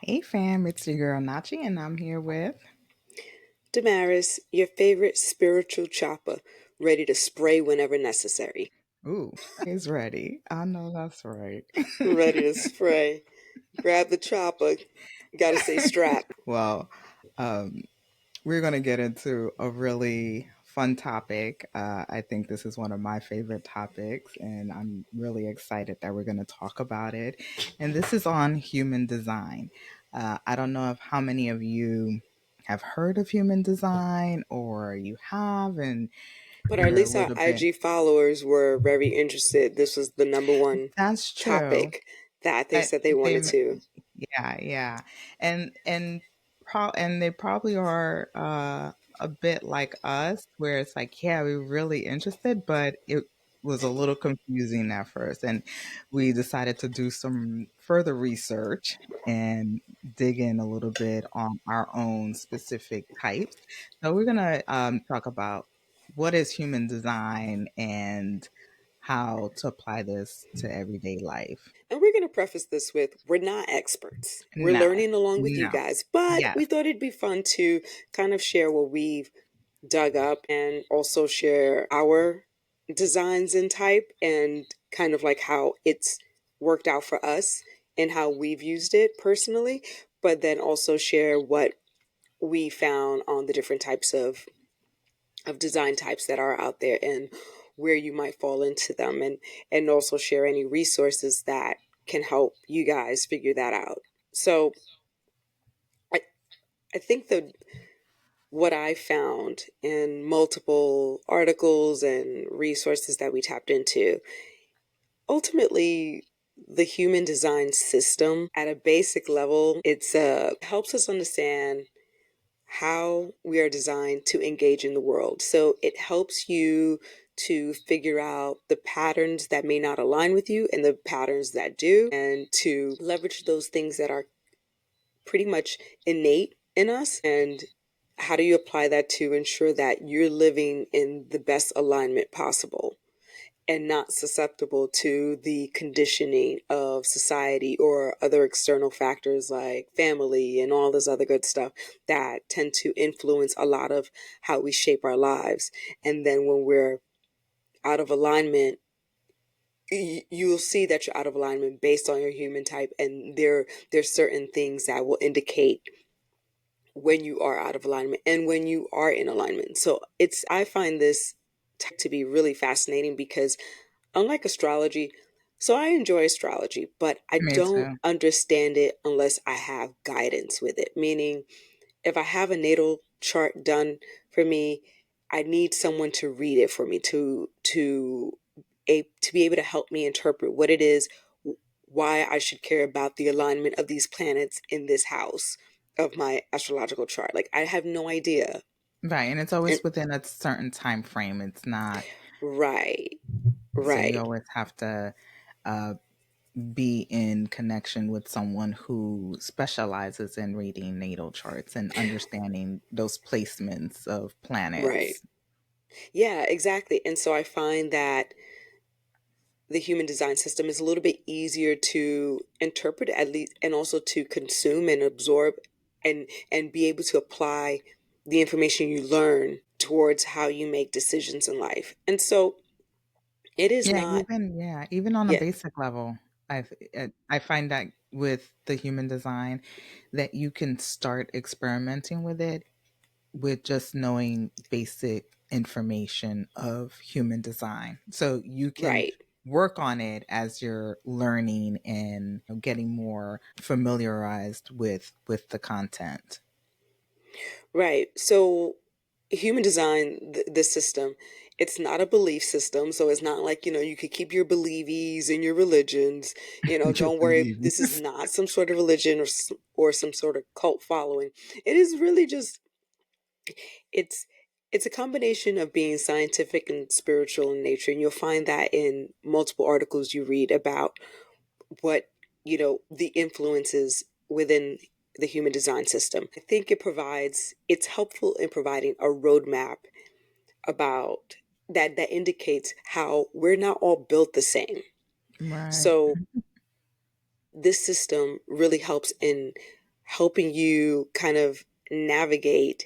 Hey fam, it's your girl Nachi, and I'm here with. Damaris, your favorite spiritual chopper, ready to spray whenever necessary. Ooh, he's ready. I know that's right. Ready to spray. Grab the chopper. Gotta stay strapped. Well, um, we're going to get into a really fun topic. I think this is one of my favorite topics, and I'm really excited that we're going to talk about it. And this is on human design. I don't know if how many of you have heard of human design or you have, and But at you're a least our little bit. IG followers were very interested. This was the number one That's true. topic that they I, said they they, wanted to. yeah, yeah, and they probably are a bit like us, where it's like, yeah, we're really interested, but it was a little confusing at first, and we decided to do some further research and dig in a little bit on our own specific types. So we're gonna talk about what is human design and how to apply this to everyday life. And we're going to preface this with we're not experts. We're No, learning along with you no. guys, but Yes. we thought it'd be fun to kind of share what we've dug up and also share our designs and type and kind of like how it's worked out for us and how we've used it personally, but then also share what we found on the different types of design types that are out there and where you might fall into them, and also share any resources that can help you guys figure that out. So I, I think that what I found in multiple articles and resources that we tapped into, ultimately, the human design system at a basic level, it's helps us understand how we are designed to engage in the world. So it helps you to figure out the patterns that may not align with you and the patterns that do, and to leverage those things that are pretty much innate in us. And how do you apply that to ensure that you're living in the best alignment possible and not susceptible to the conditioning of society or other external factors like family and all this other good stuff that tend to influence a lot of how we shape our lives. And then when we're out of alignment, you'll see that you're out of alignment based on your human type, and there's certain things that will indicate when you are out of alignment and when you are in alignment. So it's I find this to be really fascinating because unlike astrology, so I enjoy astrology, but I Me don't too. understand it unless I have guidance with it. Meaning, if I have a natal chart done for me, I need someone to read it for me to be able to help me interpret what it is, why I should care about the alignment of these planets in this house of my astrological chart. Like I have no idea. Right, and it's And always within a certain time frame. It's not, right, so you right. always have to uh, be in connection with someone who specializes in reading natal charts and understanding those placements of Right. planets. Yeah, exactly. And so I find that the human design system is a little bit easier to interpret at least, and also to consume and absorb, and be able to apply the information you learn towards how you make decisions in life. And so it is not. Even on a Yeah. basic level, I find that with the human design, that you can start experimenting with it with just knowing basic information of human design. So you can Right. work on it as you're learning and getting more familiarized with the content. Right. So human design, the system, it's not a belief system. So it's not like, you could keep your believies and your religions. Your Don't worry. This is beliefs. not some sort of religion or some sort of cult following. It is really just, it's, it's a combination of being scientific and spiritual in nature. And you'll find that in multiple articles you read about what, the influences within the human design system. I think it's helpful in providing a roadmap about that indicates how we're not all built the same. Right. So this system really helps in helping you kind of navigate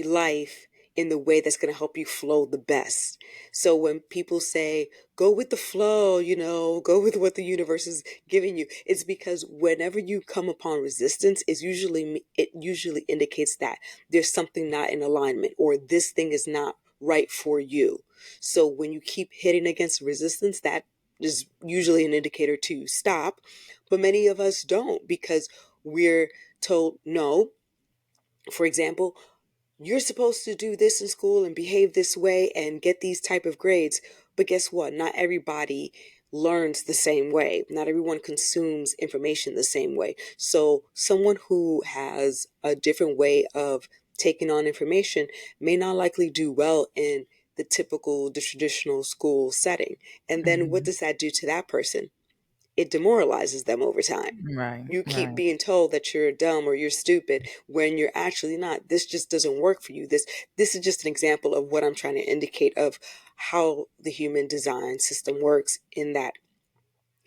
life in the way that's going to help you flow the best. So when people say, go with the flow, go with what the universe is giving you, it's because whenever you come upon resistance, it usually indicates that there's something not in alignment or this thing is not right for you. So when you keep hitting against resistance, that is usually an indicator to stop. But many of us don't because we're told no. For example, you're supposed to do this in school and behave this way and get these type of grades. But guess what? Not everybody learns the same way. Not everyone consumes information the same way. So someone who has a different way of taking on information may not likely do well in the traditional school setting. And then what Mhm. does that do to that person? It demoralizes them over time. Right, You keep right. being told that you're dumb or you're stupid when you're actually not. This just doesn't work for you. This is just an example of what I'm trying to indicate of how the human design system works, in that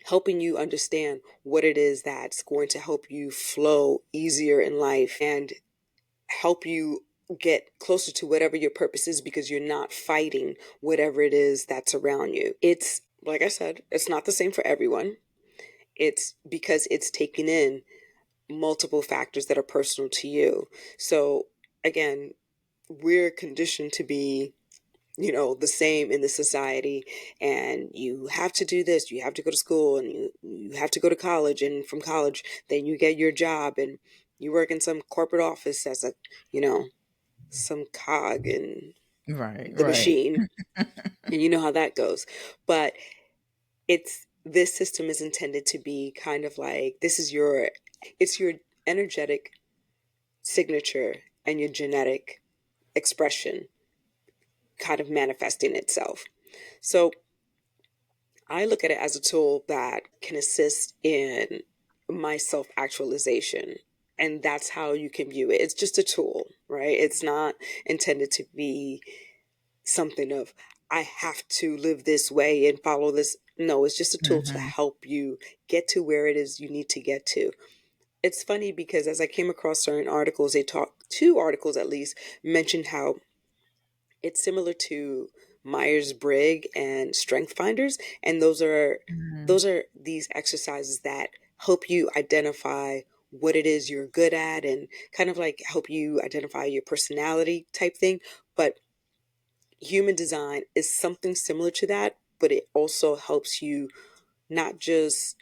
helping you understand what it is that's going to help you flow easier in life and help you get closer to whatever your purpose is, because you're not fighting whatever it is that's around you. It's like I said, it's not the same for everyone. It's because it's taken in multiple factors that are personal to you. So again, we're conditioned to be, the same in the society, and you have to do this, you have to go to school, and you have to go to college, and from college then you get your job and you work in some corporate office as a, you know, some cog in Right, the right. machine, and you know how that goes. But this system is intended to be kind of like, it's your energetic signature and your genetic expression kind of manifesting itself. So I look at it as a tool that can assist in my self actualization. And that's how you can view it. It's just a tool, right? It's not intended to be something of, I have to live this way and follow this. No, it's just a tool to Mhm. help you get to where it is you need to get to. It's funny because as I came across certain articles, two articles at least, mentioned how it's similar to Myers-Briggs and Strength Finders, and Mhm. those are these exercises that help you identify what it is you're good at and kind of like help you identify your personality type thing. But human design is something similar to that, but it also helps you not just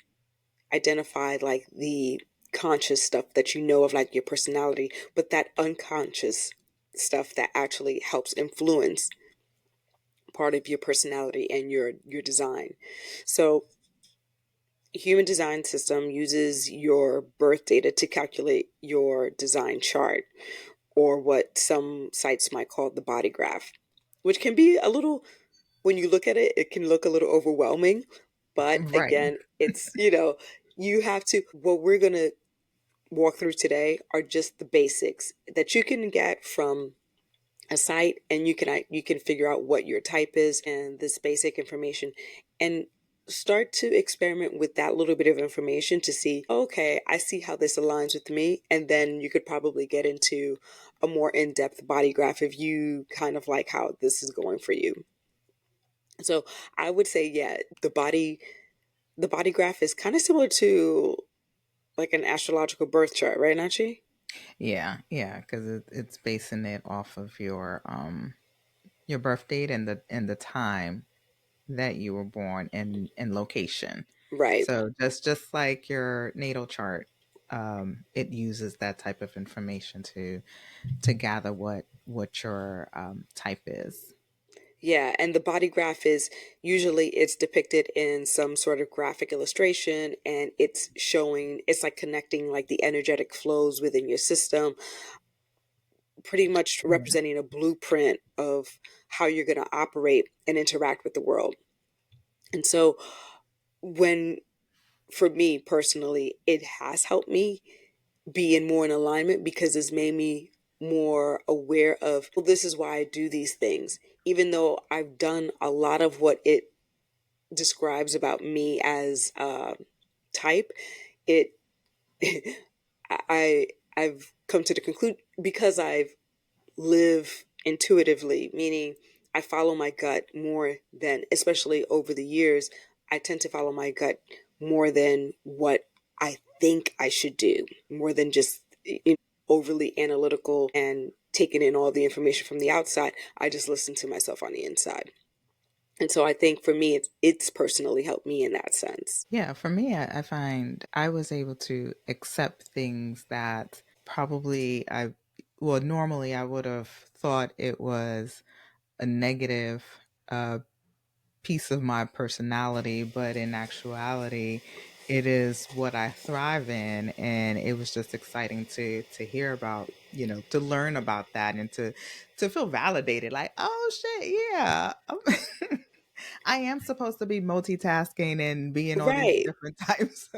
identify like the conscious stuff that you know of, like your personality, but that unconscious stuff that actually helps influence part of your personality and your design. So human design system uses your birth data to calculate your design chart, or what some sites might call the body graph, which can be a little, when you look at it, it can look a little overwhelming. But Right. again, it's, you have to, what we're going to walk through today are just the basics that you can get from a site, and you can figure out what your type is and this basic information, and start to experiment with that little bit of information to see, okay, I see how this aligns with me. And then you could probably get into a more in-depth body graph if you kind of like how this is going for you. So I would say, yeah, the body graph is kind of similar to like an astrological birth chart, right, Nachi? Yeah, yeah, because it's basing it off of your birth date and the time that you were born and location. Right. So just like your natal chart, it uses that type of information to gather what your type is. Yeah, and the body graph is usually it's depicted in some sort of graphic illustration, and it's like connecting like the energetic flows within your system, pretty much Yeah. representing a blueprint of how you're going to operate and interact with the world. And so when for me personally, it has helped me be more in alignment because it's made me more aware of, well, this is why I do these things. Even though I've done a lot of what it describes about me as type, it I I've come to the conclusion because I've live intuitively, meaning I follow my gut more than, especially over the years, I tend to follow my gut more than what I think I should do, more than just overly analytical and taking in all the information from the outside. I just listen to myself on the inside. And so I think for me, it's personally helped me in that sense. Yeah, for me, I find I was able to accept things that probably well, normally I would have thought it was a negative uh, piece of my personality, but in actuality, it is what I thrive in. And it was just exciting to hear about, to learn about that and to feel validated, like, oh shit, yeah. I am supposed to be multitasking and be in all these Right. different types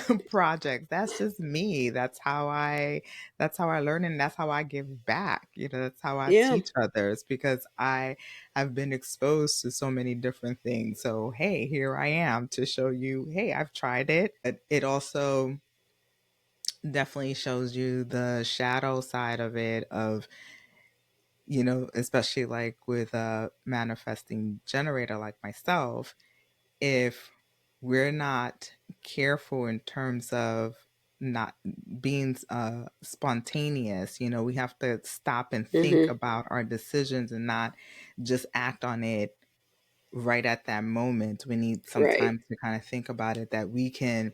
of projects. That's just me. That's how I learn, and that's how I give back. That's how I Yeah. teach others, because I have been exposed to so many different things. So, hey, here I am to show you, hey, I've tried it. It also definitely shows you the shadow side of it, of especially like with a manifesting generator like myself. If we're not careful in terms of not being spontaneous, we have to stop and think Hmm. about our decisions and not just act on it right at that moment. We need some Right. time to kind of think about it, that we can,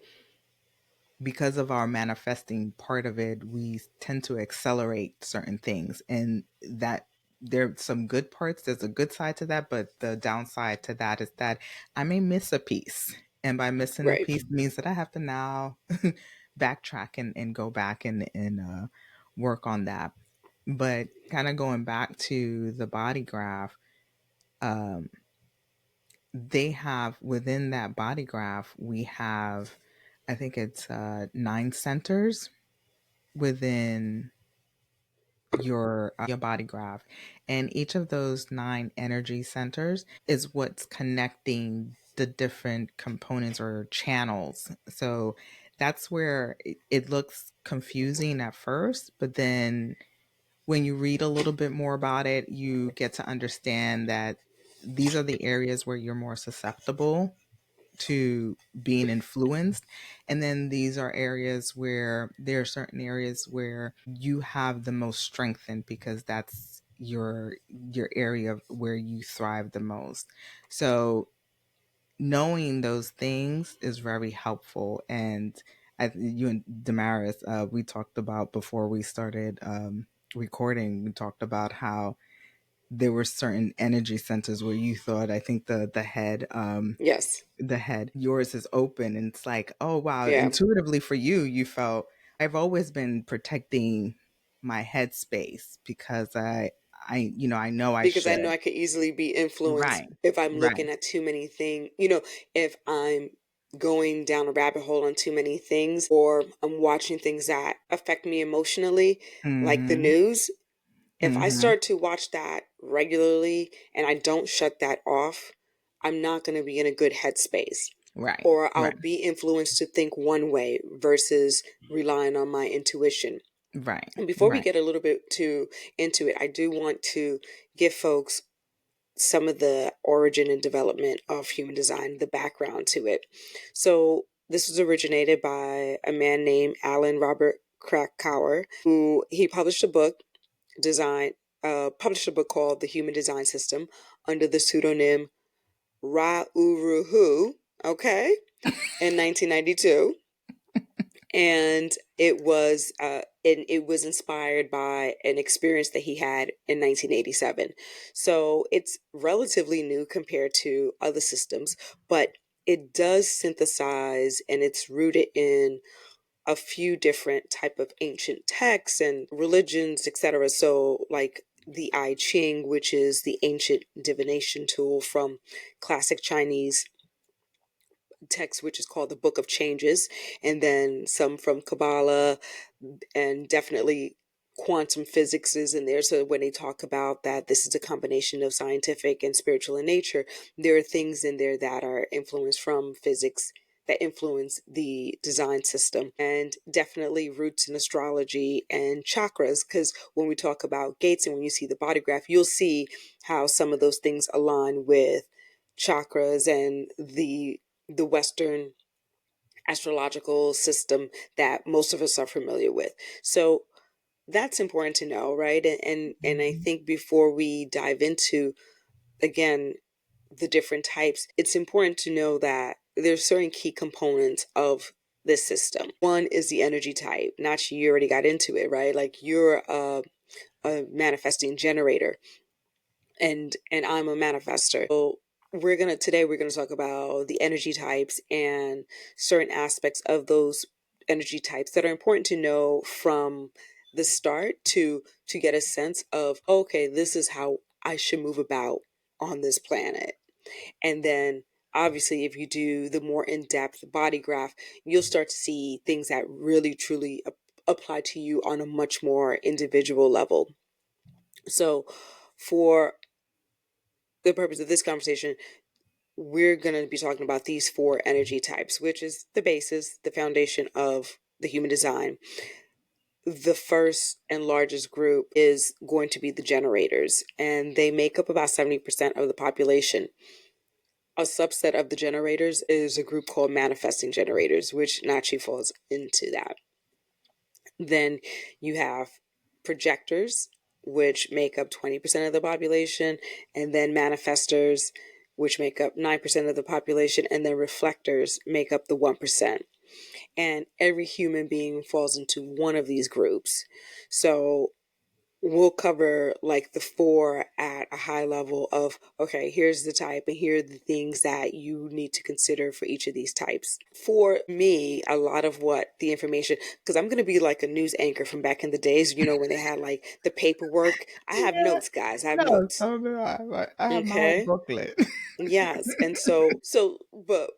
because of our manifesting part of it, we tend to accelerate certain things. And that there's some good parts, there's a good side to that, but the downside to that is that I may miss a piece. And by missing a Right. piece means that I have to now backtrack and go back and work on that. But kind of going back to the body graph, um, they have, within that body graph, we have, I think it's 9 centers within your body graph, and each of those 9 energy centers is what's connecting the different components or channels. So that's where it looks confusing at first, but then when you read a little bit more about it, you get to understand that these are the areas where you're more susceptible to being influenced. And then these are areas where there are certain areas where you have the most strength in, because that's your area where you thrive the most. So knowing those things is very helpful. And you and Damaris, we talked about, before we started recording, we talked about how there were certain energy centers where you thought, I think Yes. the head, yours is open, and it's like, oh wow, Yeah. intuitively for you, you felt, I've always been protecting my headspace, because I know I Because I know should. I could easily be influenced Right, if I'm right. looking at too many things, if I'm going down a rabbit hole on too many things, or I'm watching things that affect me emotionally, like the Mm-hmm. news. If I Mm-hmm. start to watch that regularly and I don't shut that off, I'm not going to be in a good headspace. Right, Or I'll right, be influenced to think one way versus relying on my intuition. right, And before we right. get a little bit too into it, I do want to give folks some of the origin and development of human design, the background to it. So this was originated by a man named Alan Robert Krakauer, who he design published a book called The Human Design System under the pseudonym Ra Uru, okay, in 1992. And it was inspired by an experience that he had in 1987. So it's relatively new compared to other systems, but it does synthesize, and it's rooted in a few different type of ancient texts and religions, etc. So like the I Ching, which is the ancient divination tool from classic Chinese text, which is called the Book of Changes, and then some from Kabbalah, and definitely quantum physics is in there. So when they talk about that this is a combination of scientific and spiritual in nature, there are things in there that are influenced from physics that influence the design system, and definitely roots in astrology and chakras. Because when we talk about gates and when you see the body graph, you'll see how some of those things align with chakras and the Western astrological system that most of us are familiar with. So that's important to know, right? And I Mhm. think before we dive into, again, the different types, it's important to know that there's certain key components of this system. One is the energy type. Nachi, you already got into it, right? Like you're a manifesting generator, and I'm a manifester. So we're gonna talk about the energy types and certain aspects of those energy types that are important to know from the start to get a sense of, okay, this is how I should move about on this planet. And then obviously if you do the more in-depth body graph, you'll start to see things that really truly apply to you on a much more individual level. So for the purpose of this conversation, we're going to be talking about these four energy types, which is the basis, the foundation of the human design. The first and largest group is going to be the generators, and they make up about 70% of the population. A subset of the generators is a group called manifesting generators, which naturally falls into that. Then you have projectors, which make up 20% of the population, and then manifestors, which make up 9% of the population, and then reflectors make up the 1%. And every human being falls into one of these groups. So we'll cover like the four at a high level of, okay, here's the type and here are the things that you need to consider for each of these types. For me, a lot of what the information, because I'm going to be like a news anchor from back in the days, when they had like the paperwork. I have Yeah. notes, guys. I have No, notes. so do I. Like, I have my whole Okay. booklet. Yes. And but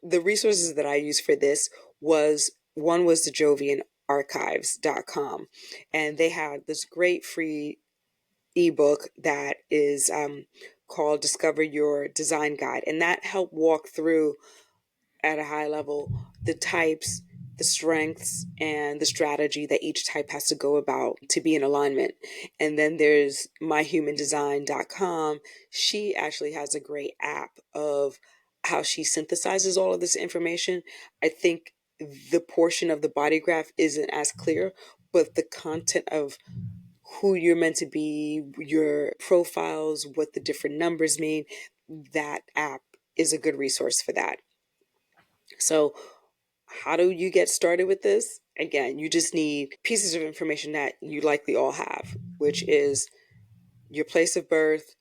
the resources that I used for this was, one was the jovianarchives.com, and they had this great free ebook that is called Discover Your Design Guide. And that helped walk through at a high level the types, the strengths, and the strategy that each type has to go about to be in alignment. And then there's myhumandesign.com. She actually has a great app of how she synthesizes all of this information. I think the portion of the body graph isn't as clear, but the content of who you're meant to be, your profiles, what the different numbers mean, that app is a good resource for that. So, how do you get started with this? Again, you just need pieces of information that you likely all have, which is your place of birth,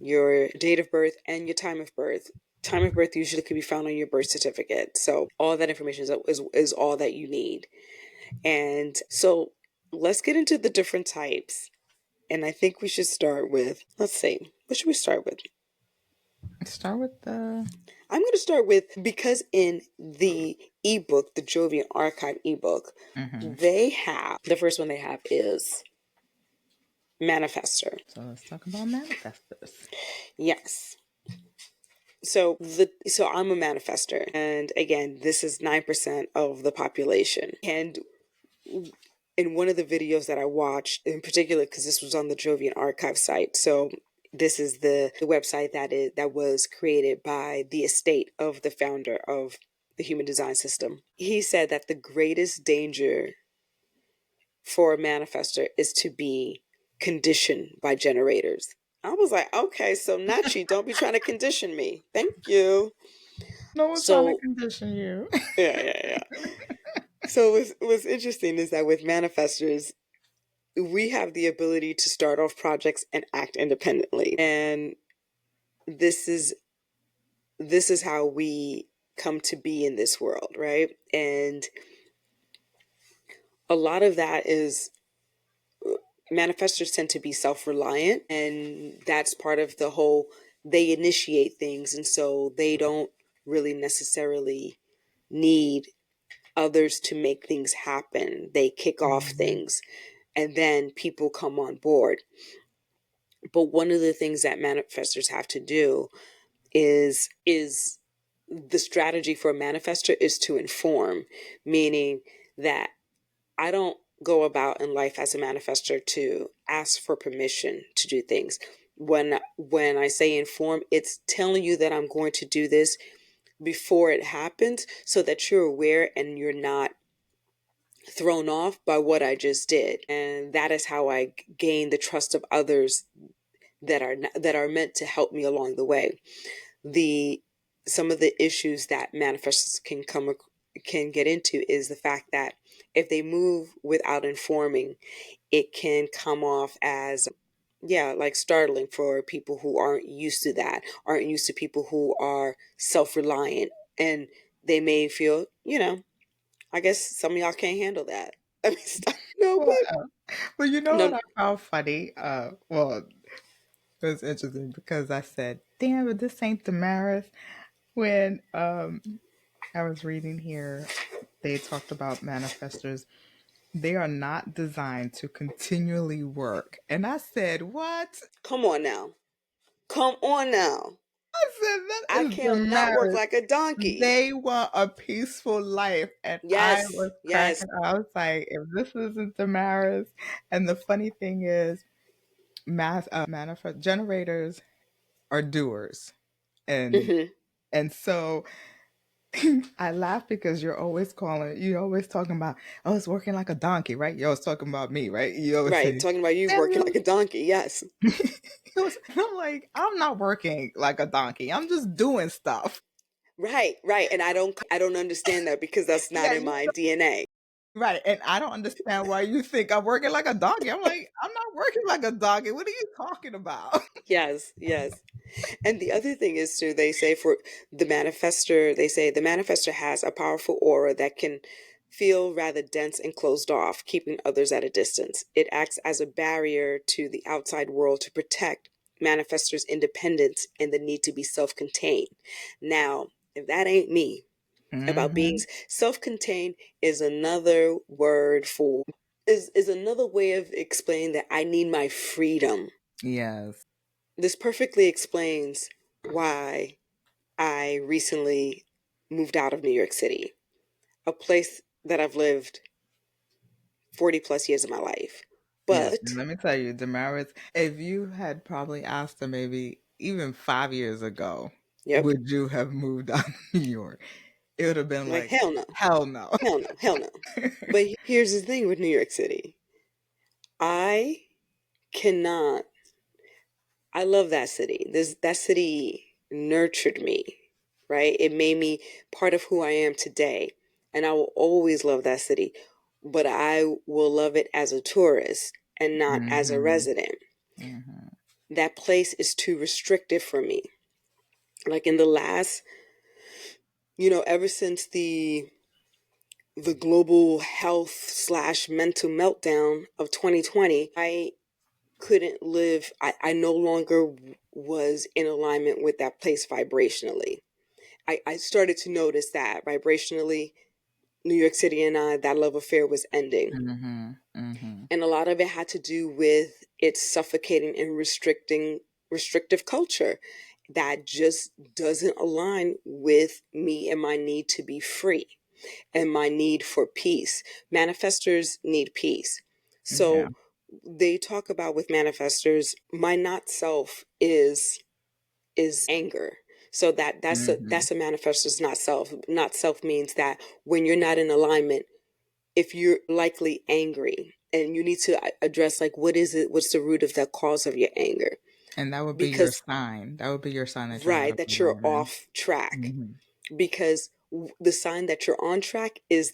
your date of birth, and your time of birth. Time of birth usually can be found on your birth certificate. So, all that information is all that you need. And so, let's get into the different types. And I think we should start with, let's see, what should we start with? Start with the. I'm going to start with, because in the ebook, the Jovian Archive ebook, Mhm. they have, the first one they have is Manifestor. So let's talk about manifestors. Yes. So I'm a manifester, and again, this is 9% of the population. And in one of the videos that I watched, in particular, because this was on the Jovian Archive site, so this is the website that was created by the estate of the founder of the human design system. He said that the greatest danger for a manifester is to be conditioned by generators. I was like, okay, so Nachi, don't be trying to condition me. Thank you. No one's trying to So condition you. yeah. So what's interesting is that with manifestors, we have the ability to start off projects and act independently. And this is this is how we come to be in this world, right? And a lot of that is, manifestors tend to be self-reliant, and that's part of the whole, they initiate things, and so they don't really necessarily need others to make things happen. They kick off Mhm. things and then people come on board. But one of the things that manifestors have to do is the strategy for a manifester is to inform, meaning that I don't go about in life as a manifester to ask for permission to do things. When I say inform, it's telling you that I'm going to do this before it happens so that you're aware and you're not thrown off by what I just did. And that is how I gain the trust of others that are meant to help me along the way. The Some of the issues that manifestors can get into is the fact that if they move without informing, it can come off as like startling for people who aren't used to that, aren't used to people who are self-reliant, and they may feel, I guess some of y'all can't handle that. I mean, no, Well, but well, you know what no. I found funny? Well, it was interesting because I said, "Damn, but this ain't Damaris." When I was reading here, they talked about manifestors. They are not designed to continually work, and I said, "What?" Come on now. Come on now. I said, "That I is cannot work Damaris." like a donkey. They want a peaceful life, and I Yes, was yes. cracking up. I was like, "If this isn't Damaris," and the funny thing is, manifest generators are doers, and Hmm. so I laugh because you're always talking about, oh, it's working like a donkey, right? You're always talking about me, right? You always Right. say, Talking about you working Samuel. like a donkey. Yes. I'm like, I'm not working like a donkey. I'm just doing stuff. Right, right. And I don't understand that because that's not Yeah, in my DNA. right. And I don't understand why you think I'm working like a donkey. I'm like, I'm not working like a donkey. What are you talking about? Yes, yes. And the other thing is too, they say for the manifester, they say the manifester has a powerful aura that can feel rather dense and closed off, keeping others at a distance. It acts as a barrier to the outside world to protect manifestors' independence and the need to be self-contained. Now, if that ain't me, about being Hmm. self-contained is another word for is another way of explaining that I need my freedom. Yes. This perfectly explains why I recently moved out of New York City, a place that I've lived 40 plus years of my life. Yes. And But, let me tell you, Damaris, if you had probably asked her maybe even 5 years ago, yep, would you have moved out of New York? It would have been like like, hell no, hell no. hell no, hell no. But here's the thing with New York City. I cannot, I love that city. That city nurtured me, right? It made me part of who I am today. And I will always love that city, but I will love it as a tourist and not as a Hmm. resident. Hmm. That place is too restrictive for me. Like in the last, ever since the global health slash mental meltdown of 2020, I couldn't live. I no longer was in alignment with that place vibrationally. I started to notice that vibrationally, New York City and I, that love affair was ending. Hmm. Hmm. And a lot of it had to do with its suffocating and restrictive culture that just doesn't align with me and my need to be free and my need for peace. Manifestors need peace. Yeah. So they talk about with manifestors, my not self is anger. So Hmm. that's a manifestor's not self. Not self means that when you're not in alignment, if you're likely angry, and you need to address like what is it, what's the root of the cause of your anger, And that would be your because sign. That would be your sign that you're out right, of that you're alignment. off track. Hmm. Because the sign that you're on track is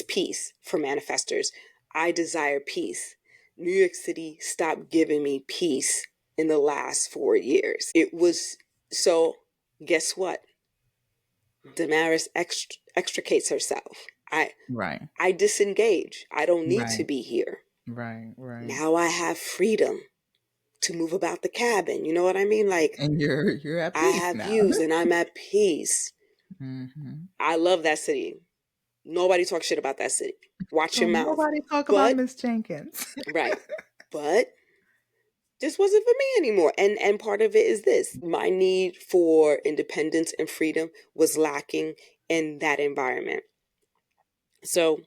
peace for manifestors. I desire peace. New York City stopped giving me peace in the last 4 years. It was so. Guess what? Damaris extricates herself. Right. I disengage. I don't need to Right. be here. Right. Right. Now I have freedom to move about the cabin. You know what I mean? Like And you're at I peace have now. views and I'm at peace. Hmm. I love that city. Nobody talk shit about that city. Watch your Don't mouth. nobody talk about But Miss Jenkins. right. But just wasn't for me anymore. And part of it is this: my need for independence and freedom was lacking in that environment. So,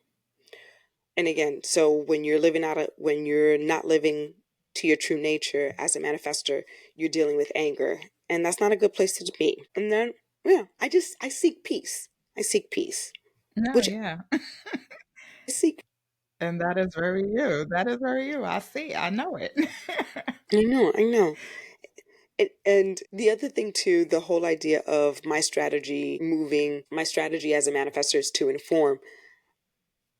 and again, so when you're not living to your true nature as a manifester, you're dealing with anger, and that's not a good place to be. And then, yeah, I seek peace. I seek peace, No, which yeah. I seek. And that is very you. That is very you. I see. I know it. I know. And the other thing too, the whole idea of my strategy as a manifestor is to inform,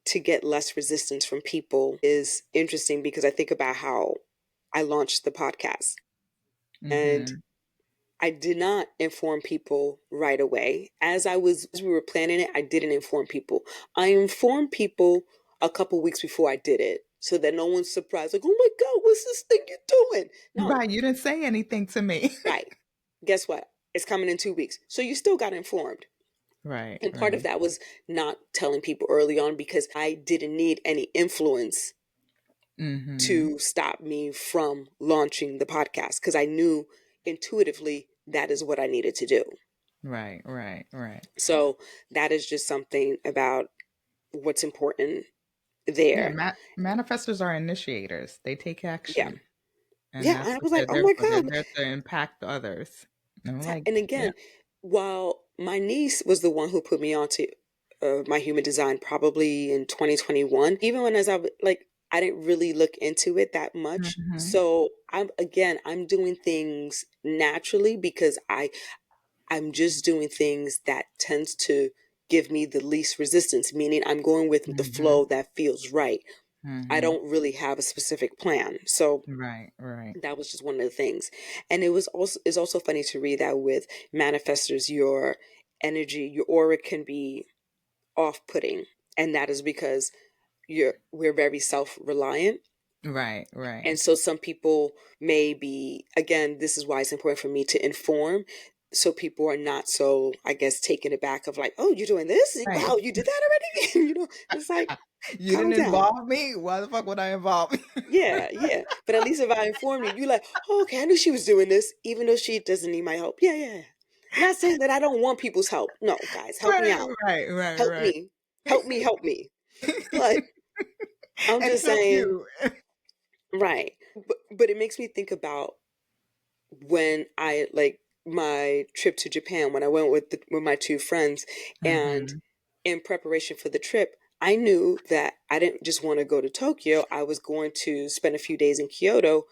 to get less resistance from people is interesting because I think about how I launched the podcast and Mhm. I did not inform people right away. As we were planning it, I didn't inform people. I informed people a couple weeks before I did it so that no one's surprised, like, oh my God, what's this thing you're doing? No, Right, you didn't say anything to me. right. Guess what? It's coming in 2 weeks. So you still got informed. Right, And part of right. that was not telling people early on because I didn't need any influence Mhm. to stop me from launching the podcast because I knew intuitively that is what I needed to do. Right, right, right. So that is just something about what's important Yeah, there. manifestors are initiators. They take Yeah. action, and Yeah. that's I what was like, they're oh there my for. They're God. there to impact others. And I'm like, And yeah. again, while my niece was the one who put me onto my human design probably in 2021, even when as like, I didn't really look into it that much. Mhm. So I'm doing things naturally because I'm just doing things that tends to give me the least resistance, meaning I'm going with the Mhm. flow that feels right. I Mhm. don't really have a specific plan. So Right, right. that was just one of the things. And it's also funny to read that with manifestors, your energy, your aura can be off-putting. And that is because we're very self-reliant. Right, right. And so some people may be, again, this is why it's important for me to inform. So people are not so, I guess, taken aback of like, oh, you're doing this? Right. Wow, you did that already? It's like, You calm didn't down. involve me? Why the fuck would I involve you? Yeah, yeah. But at least if I inform you, you're like, oh, okay, I knew she was doing this, even though she doesn't need my help. Yeah, yeah, yeah. Not saying that I don't want people's help. No, guys, help me Right, out. right, right, Help right. me. Help me, help me. But I'm And just help saying, you. right. But it makes me think about when I like my trip to Japan when I went with my two friends, and Mhm. in preparation for the trip, I knew that I didn't just want to go to Tokyo. I was going to spend a few days in Kyoto,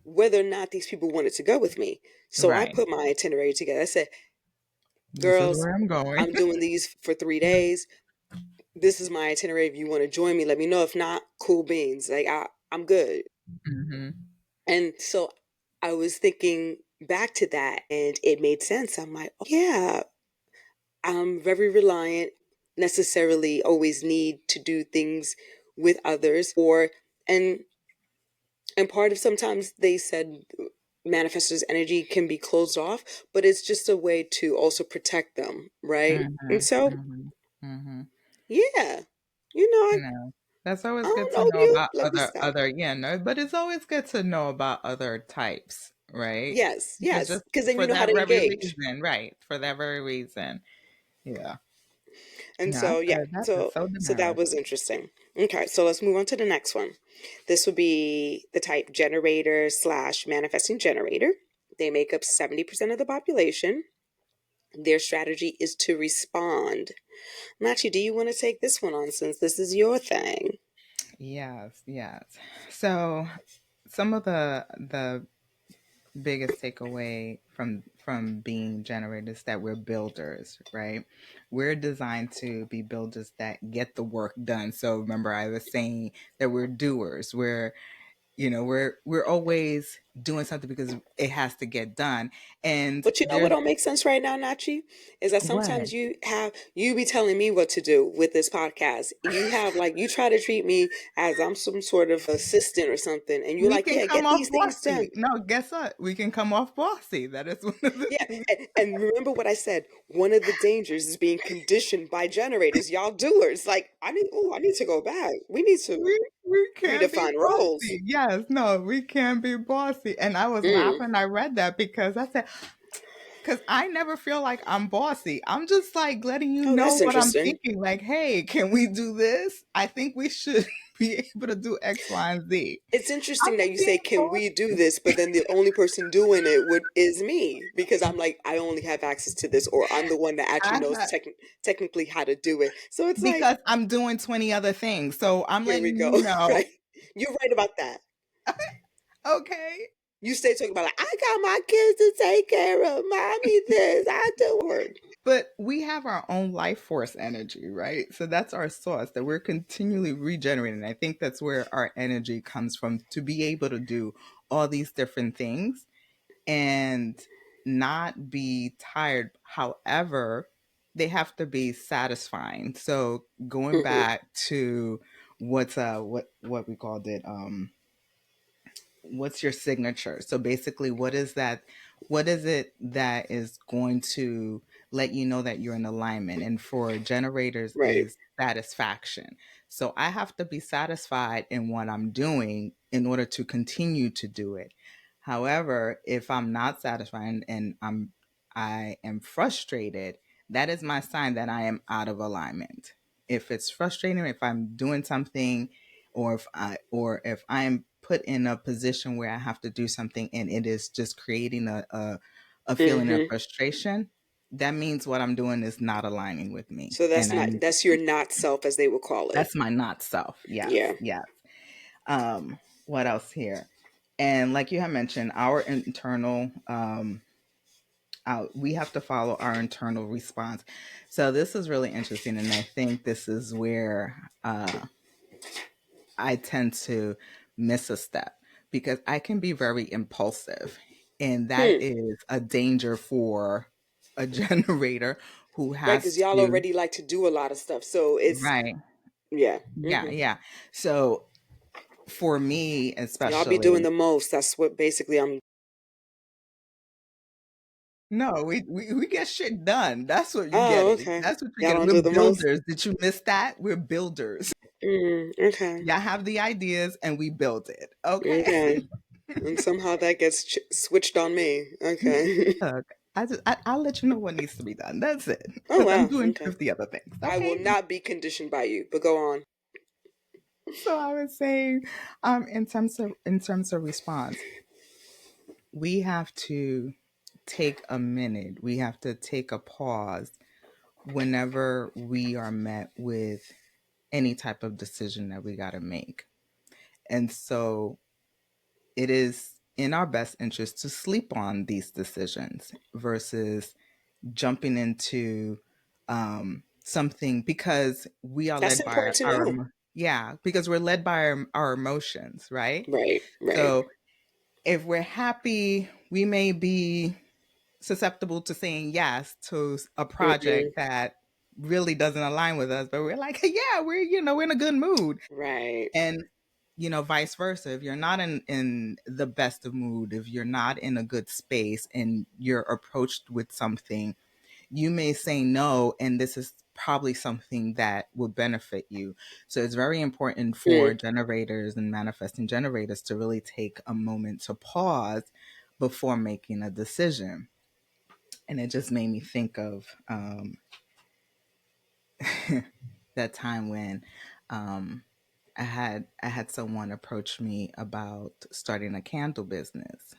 whether or not these people wanted to go with me. So I Right. put my itinerary together. I said, This is "Girls, where I'm going. I'm doing these for 3 days. This is my itinerary. If you want to join me, let me know. If not, cool beans. Like I'm good." Mhm. And so I was thinking back to that and it made sense. I'm like, oh, yeah, I'm very reliant, necessarily always need to do things with others or and and part of sometimes they said manifestors energy can be closed off, but it's just a way to also protect them, right? And Mhm. so Mhm. Mhm. yeah, you know, No. That's I always good don't to know know you. about Let me stop. other yeah, no, but it's always good to know about other types, right? Yes, Because yes, just because then you for know how that to very engage. reason, right? For that very reason. Yeah. And No, so, yeah, that is so so that demure. was interesting. Okay, so let's move on to the next one. This would be the type generator slash manifesting generator. They make up 70% of the population. Their strategy is to respond. Nachi, do you want to take this one on since this is your thing? Yes, yes. So some of the biggest takeaway from being generators that we're builders, right? We're designed to be builders that get the work done. So remember I was saying that we're doers. We're always doing something because it has to get done. And But you know what there's don't make sense right now, Nachi? Is that what sometimes you be telling me what to do with this podcast. You have like you try to treat me as I'm some sort of assistant or something, and you're we like, can yeah, come get off these things done. bossy. No, guess what? We can come off bossy. That is one of the Yeah, things. and remember what I said. One of the dangers is being conditioned by generators. Y'all doers, like I need. Oh, I need to go back. We need to. We can't be Redefine roles. bossy. Yes, no, we can't be bossy. And I was Mm. laughing. I read that because I said, because I never feel like I'm bossy. I'm just like letting you Oh, know that's what I'm interesting. thinking. Like, hey, can we do this? I think we should be able to do X, Y, and Z. It's I'm interesting that not you say, being "Can we do bossy. this?" But then the only person doing it would is me because I'm like, I only have access to this, or I'm the one that actually I knows ha- technically how to do it. So it's like, because I'm doing 20 other things. So I'm here we letting go, you know, right? You're right about that. okay. You stay talking about like, I got my kids to take care of, mommy. This I do work. But we have our own life force energy, right? So that's our source that we're continually regenerating. I think that's where our energy comes from to be able to do all these different things and not be tired. However, they have to be satisfying. So going Hmm. back to what we called it, what's your signature? So basically, what is it that is going to let you know that you're in alignment? And for generators Right. is satisfaction. So I have to be satisfied in what I'm doing in order to continue to do it. However, if I'm not satisfied and I am frustrated, that is my sign that I am out of alignment. If it's frustrating, if I'm doing something or if I'm put in a position where I have to do something and it is just creating a feeling of Hmm. frustration, that means what I'm doing is not aligning with me. So And I need to that's your change. not self, as they would call it. That's my not self. Yes, Yeah. yes. What else here? And like you have mentioned, our internal we have to follow our internal response. So this is really interesting, and I think this is where I tend to miss a step because I can be very impulsive. And that Hmm. is a danger for a generator who Right, because has y'all to, already like to do a lot of stuff. So it's right. yeah. Yeah, Hmm. yeah. So for me, Y'all be doing especially, the most. That's what basically I'm. no, we get shit done. That's what you're Oh, getting. okay. That's what you're Y'all getting. don't We're do the most. builders. Did you miss that? We're builders. Mm, okay. Y'all have the ideas and we build it. Okay. Okay. And somehow that gets switched on me. Okay. Look, I'll let you know what needs to be done. That's it. Oh Because I'm wow. doing Okay. 50 other things. I will Okay. not be conditioned by you, but go on. So I was saying, in terms of response, we have to take a minute. We have to take a pause whenever we are met with any type of decision that we got to make. And so it is in our best interest to sleep on these decisions versus jumping into something because we are That's led by important to our know. yeah, because we're led by our emotions, right? Right. Right. So if we're happy, we may be susceptible to saying yes to a Hmm. project that really doesn't align with us, but we're like, yeah, we're in a good mood. Right. And vice versa. If you're not in the best of mood, if you're not in a good space and you're approached with something, you may say no, and this is probably something that will benefit you. So it's very important for Mm. generators and manifesting generators to really take a moment to pause before making a decision. And it just made me think of that time when um, I had someone approach me about starting a candle business.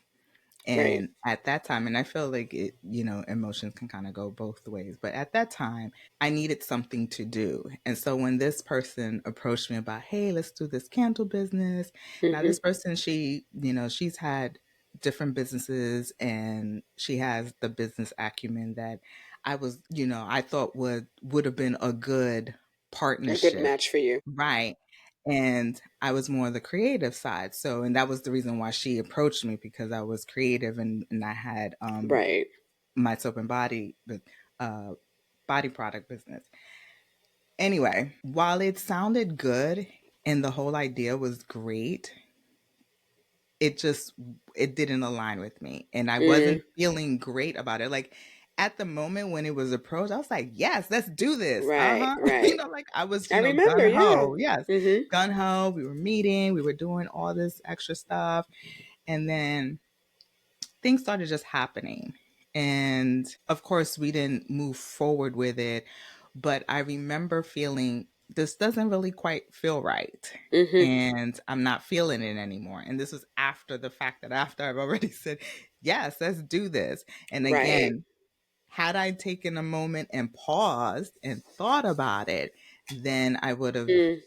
Right. And at that time, and I feel like emotions can kind of go both ways, but at that time, I needed something to do. And so when this person approached me about, hey, let's do this candle business. Now, Hmm. this person, she's had different businesses and she has the business acumen that I thought would have been a good A good partnership. match for you. Right. And I was more the creative side. So, and that was the reason why she approached me because I was creative and I had Right. my soap and uh, body product business. Anyway, while it sounded good and the whole idea was great, it just it didn't align with me and I Mm. wasn't feeling great about it. Like at the moment when it was approached, I was like, yes, let's do this. Right, Uh-huh. right. Like I was, I gun remember, yeah. ho. Yes. Mm-hmm. Gun ho. We were meeting, we were doing all this extra stuff. And then things started just happening. And of course, we didn't move forward with it. But I remember feeling this doesn't really quite feel right. Mm-hmm. And I'm not feeling it anymore. And this was after the fact that after I've already said, yes, let's do this. And Right. again, had I taken a moment and paused and thought about it, then I would have Mm,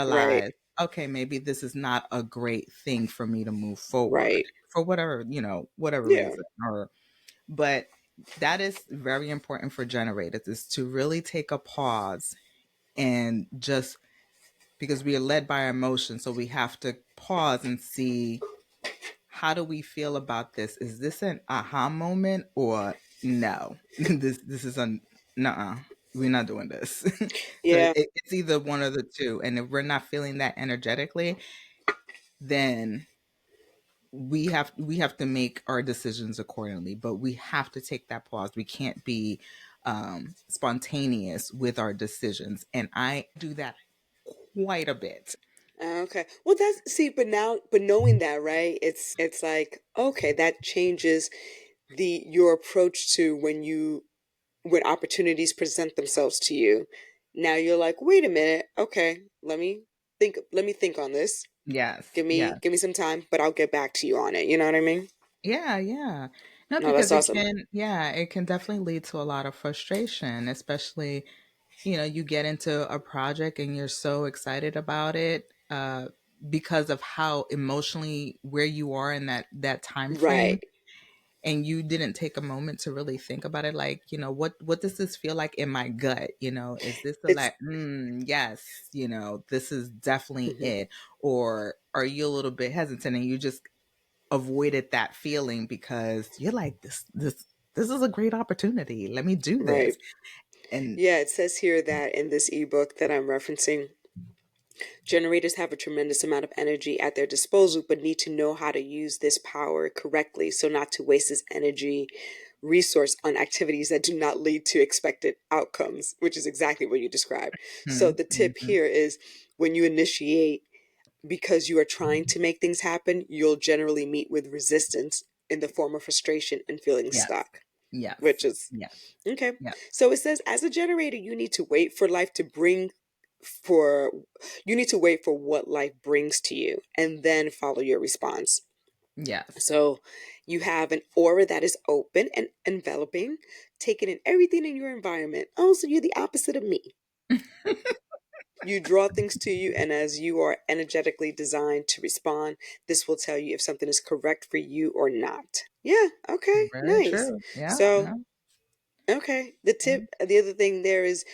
right, realized, okay, maybe this is not a great thing for me to move forward right. for whatever Yeah. reason. Or, but that is very important for generators, is to really take a pause and just, because we are led by our emotions, so we have to pause and see, how do we feel about this? Is this an aha moment, or no? This is a nuh-uh. We're not doing this. So Yeah. it's either one of the two. And if we're not feeling that energetically, then we have to make our decisions accordingly. But we have to take that pause. We can't be spontaneous with our decisions. And I do that quite a bit. Okay. Well, that's see, but knowing that, right? It's like, okay, that changes the your approach to when opportunities present themselves to you. Now you're like, wait a minute, okay, let me think on this. Yes, yes. Give me some time, but I'll get back to you on it. You know what I mean? Yeah, yeah. No, No, because that's awesome. it can definitely lead to a lot of frustration, especially, you get into a project and you're so excited about it, because of how emotionally where you are in that time Right. frame, and you didn't take a moment to really think about it. Like, what does this feel like in my gut? Is this the, It's like, yes, this is definitely mhm, it, or are you a little bit hesitant and you just avoided that feeling because you're like, this is a great opportunity. Let me do right. this. And Yeah, it says here that in this ebook that I'm referencing, generators have a tremendous amount of energy at their disposal, but need to know how to use this power correctly so not to waste this energy resource on activities that do not lead to expected outcomes, which is exactly what you described. So the tip mhm. here is when you initiate because you are trying to make things happen, you'll generally meet with resistance in the form of frustration and feeling Yes, stuck, which yes, is yes, okay. yes, So it says, as a generator, for you need to wait for what life brings to you and then follow your response. yes. So you have an aura that is open and enveloping, taking in everything in your environment. Oh, so you're the opposite of me. You draw things to you, and as you are energetically designed to respond, this will tell you if something is correct for you or not. Yeah, okay, Very nice. true. Yeah. So No. okay. The other thing there is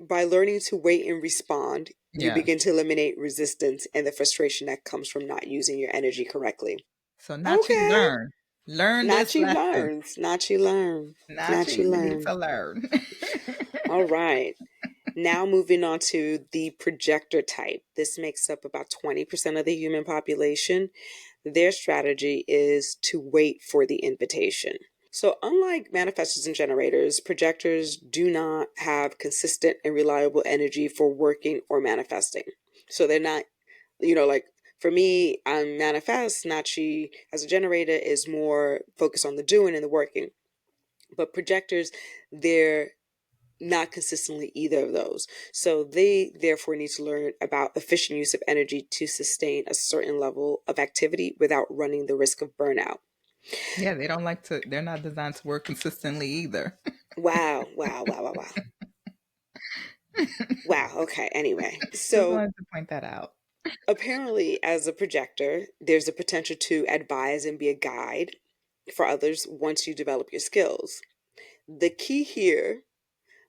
by learning to wait and respond, you Yes. begin to eliminate resistance and the frustration that comes from not using your energy correctly. So Nachi, Okay. learn this Nachi lesson. learns. Nachi learn. Nachi, Nachi you need learn. to learn. All right. Now moving on to the projector type. This makes up about 20% of the human population. Their strategy is to wait for the invitation. So, unlike manifestors and generators, projectors do not have consistent and reliable energy for working or manifesting. So, they're not, like for me, I'm manifest. Nachi, as a generator, is more focused on the doing and the working. But projectors, they're not consistently either of those. So, they therefore need to learn about efficient use of energy to sustain a certain level of activity without running the risk of burnout. Yeah, they're not designed to work consistently either. Wow, wow, wow, wow, wow. Wow, okay. Anyway, Just so wanted to point that out. apparently, as a projector, there's a potential to advise and be a guide for others once you develop your skills. The key here,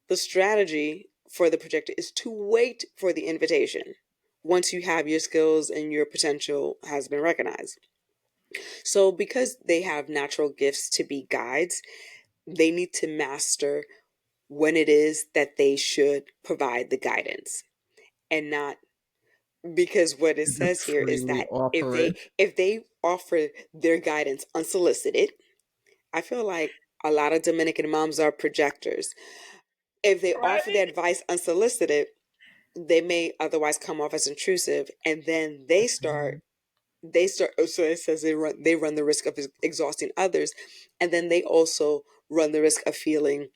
the strategy for the projector is to wait for the invitation once you have your skills and your potential has been recognized. So, because they have natural gifts to be guides, they need to master when it is that they should provide the guidance and not because what it Just says here is freely that offer it. if they offer their guidance unsolicited, I feel like A lot of Dominican moms are projectors. If they offer Right? their advice unsolicited, they may otherwise come off as intrusive, and then Mhm. so it says they run the risk of exhausting others, and then they also run the risk of feeling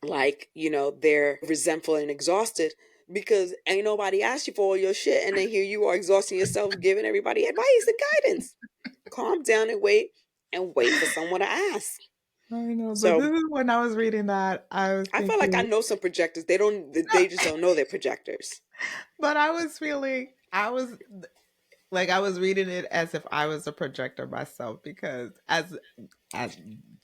like, they're resentful and exhausted because ain't nobody asked you for all your shit, and then here you are exhausting yourself giving everybody advice and guidance. Calm down and wait for someone to ask. I know, but this So is when I was reading that, I was I feel like I thinking, know some projectors. They just don't know they're projectors. but I was feeling, I was like, I was reading it as if I was a projector myself because as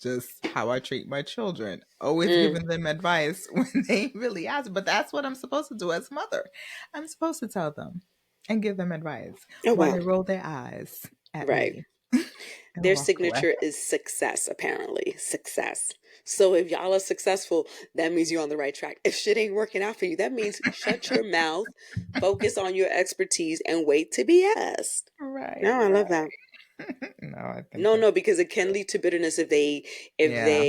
just how I treat my children, always Mm. giving them advice when they really ask. But that's what I'm supposed to do as a mother. I'm supposed to tell them and give them advice Oh while well. they roll their eyes at Right. me and Their walk away. signature is success, apparently. Success. So if y'all are successful, that means you're on the right track. If shit ain't working out for you, that means shut your mouth, focus on your expertise, and wait to be asked. Right, No, I love that. right. No, I think No, that's no, because it can lead to bitterness if yeah.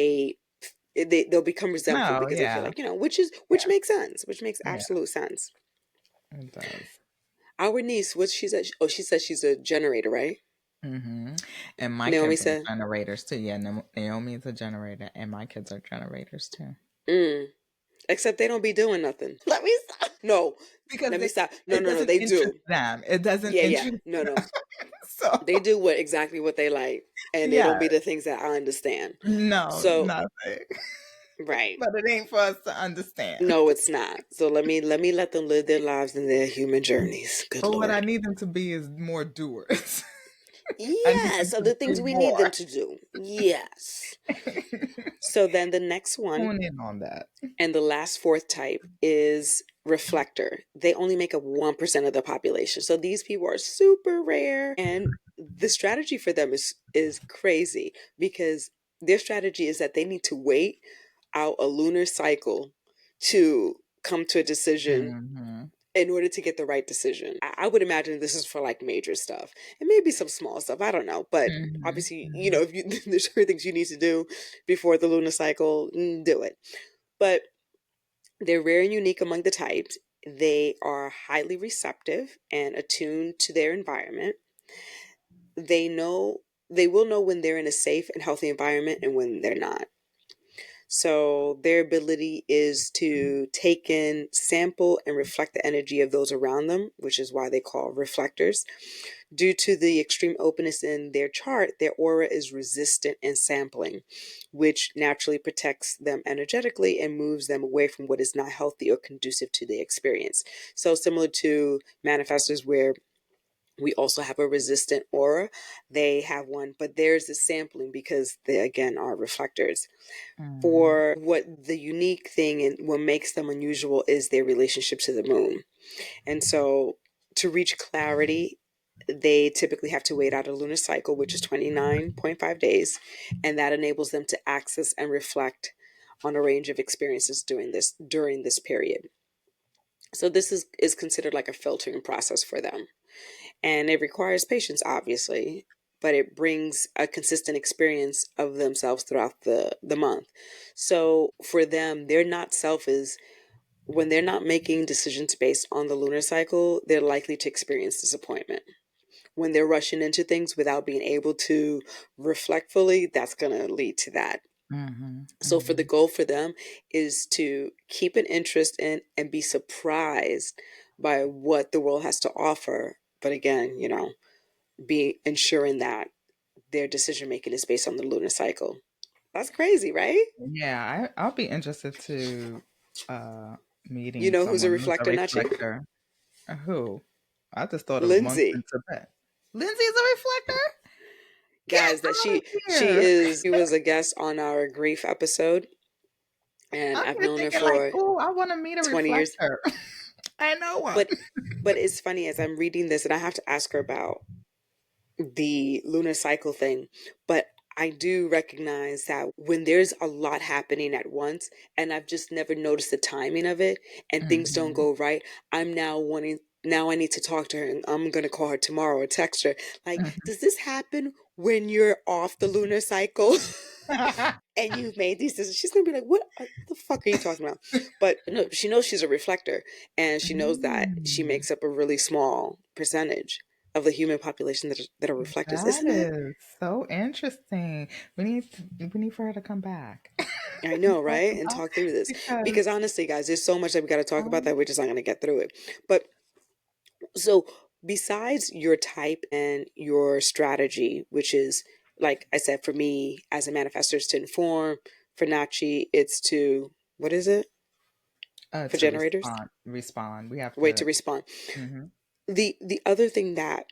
they they'll become resentful No, because they feel yeah, like, which yeah, makes sense, which makes yeah. absolute sense. It does. Our niece, what she said, oh, she said she's a generator, right? And my Naomi kids are said. generators too. Yeah, Naomi is a generator, and my kids are generators too. Mm. Except they don't be doing nothing. Let me stop. No, Because let me they, stop. No, it no, no. doesn't They interest do. them. It doesn't Yeah, yeah. interest No, no. so They do exactly what they like, and they yeah, don't be the things that I understand. no, So, nothing. right. But it ain't for us to understand. No, it's not. So let them live their lives and their human journeys. Good But what I Lord. need them to be is more doers. I need them Yes, are to the things do we need them more. to do. Yes. So then the next one, Hone in on that. and the last fourth type is reflector. They only make up 1% of the population. So these people are super rare, and the strategy for them is crazy because their strategy is that they need to wait out a lunar cycle to come to a decision Hmm. in order to get the right decision. I would imagine this is for like major stuff and maybe some small stuff. I don't know. But Hmm. obviously, Hmm. if you there's certain things you need to do before the lunar cycle, do it. But they're rare and unique among the types. They are highly receptive and attuned to their environment. They will know when they're in a safe and healthy environment and when they're not. So their ability is to take in, sample, and reflect the energy of those around them, which is why they call reflectors. Due to the extreme openness in their chart, their aura is resistant in sampling, which naturally protects them energetically and moves them away from what is not healthy or conducive to the experience. So similar to manifestors where we also have a resistant aura, they have one, but there's a sampling because they again are reflectors. Hmm. For what the unique thing and what makes them unusual is their relationship to the moon. And so to reach clarity, they typically have to wait out a lunar cycle, which is 29.5 days, and that enables them to access and reflect on a range of experiences during this period. So this is considered like a filtering process for them. And it requires patience, obviously, but it brings a consistent experience of themselves throughout the month. So for them, they're not selfish. When they're not making decisions based on the lunar cycle, they're likely to experience disappointment. When they're rushing into things without being able to reflect fully, that's going to lead to that. Hmm. So for the Hmm. goal for them is to keep an interest in and be surprised by what the world has to offer. But again, be ensuring that their decision making is based on the lunar cycle. That's crazy, right? Yeah, I'll be interested to uh You meeting know who's a someone who's a reflector, Nachi? reflector. Who? I just thought of monks in Lindsay. Tibet. Lindsay's a reflector? Get Guys, that out of she here. was a guest on our grief episode, and I'm I've here known her thinking like, for oh, I want to meet a 20 years. reflector. I know one. But it's funny as I'm reading this, and I have to ask her about the lunar cycle thing, but I do recognize that when there's a lot happening at once and I've just never noticed the timing of it and things don't Hmm. go right, I'm now I need to talk to her and I'm going to call her tomorrow or text her. Like, Hmm. does this happen when you're off the lunar cycle? and you've made these decisions. She's gonna be like, what the fuck are you talking about? But no, she knows she's a reflector, and she knows that she Mm, makes up a really small percentage of the human population that are reflectors. that Isn't that? is so interesting. We need for her to come back. I know, Talk right? And about talk through this. because Because honestly, guys, there's so much that we got to talk about um, that we're just not going to get through it. But so, besides your type and your strategy, which is, like I said, for me as a manifestor, is to inform. For Nachi, it's to, what is it? For to generators? respond. We have Wait to to. respond. Hmm. The other thing that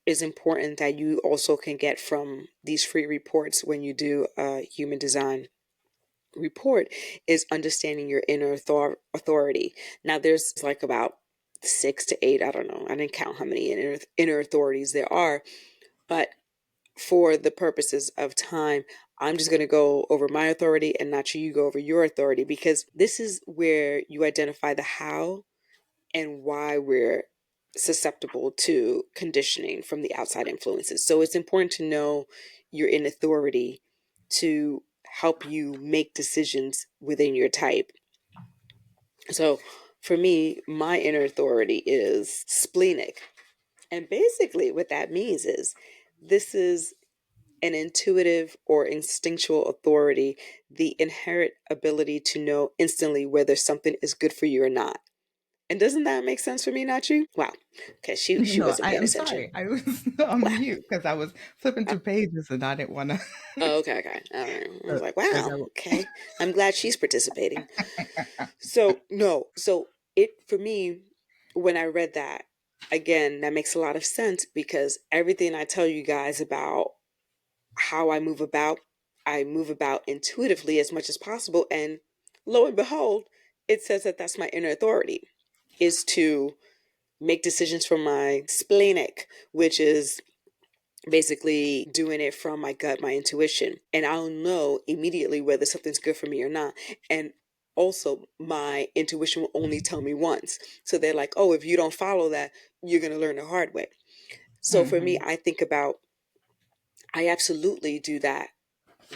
is important that you also can get from these free reports when you do a human design report is understanding your inner authority. Now, there's like about 6 to 8, I don't know, I didn't count how many inner authorities there are, but for the purposes of time, I'm just going to go over my authority and not you go over your authority, because this is where you identify the how and why we're susceptible to conditioning from the outside influences. So it's important to know you're in authority to help you make decisions within your type. So for me, my inner authority is splenic. And basically, what that means is this is an intuitive or instinctual authority, the inherent ability to know instantly whether something is good for you or not. And doesn't that make sense for me, not you? Wow. Okay, she No, wasn't paying I'm attention. sorry. I was on Wow. mute because I was flipping Uh, through pages and I didn't want to. Oh, okay, okay. All right. I was like, Because wow, okay. I'm glad she's participating. So, no. So, it, for me, when I read that, again, that makes a lot of sense because everything I tell you guys about how I move about intuitively as much as possible. And lo and behold, it says that that's my inner authority, is to make decisions from my splenic, which is basically doing it from my gut, my intuition. And I'll know immediately whether something's good for me or not. And also, my intuition will only tell me once. So they're like, oh, if you don't follow that, you're going to learn the hard way. So for me, Hmm. I think about, I absolutely do that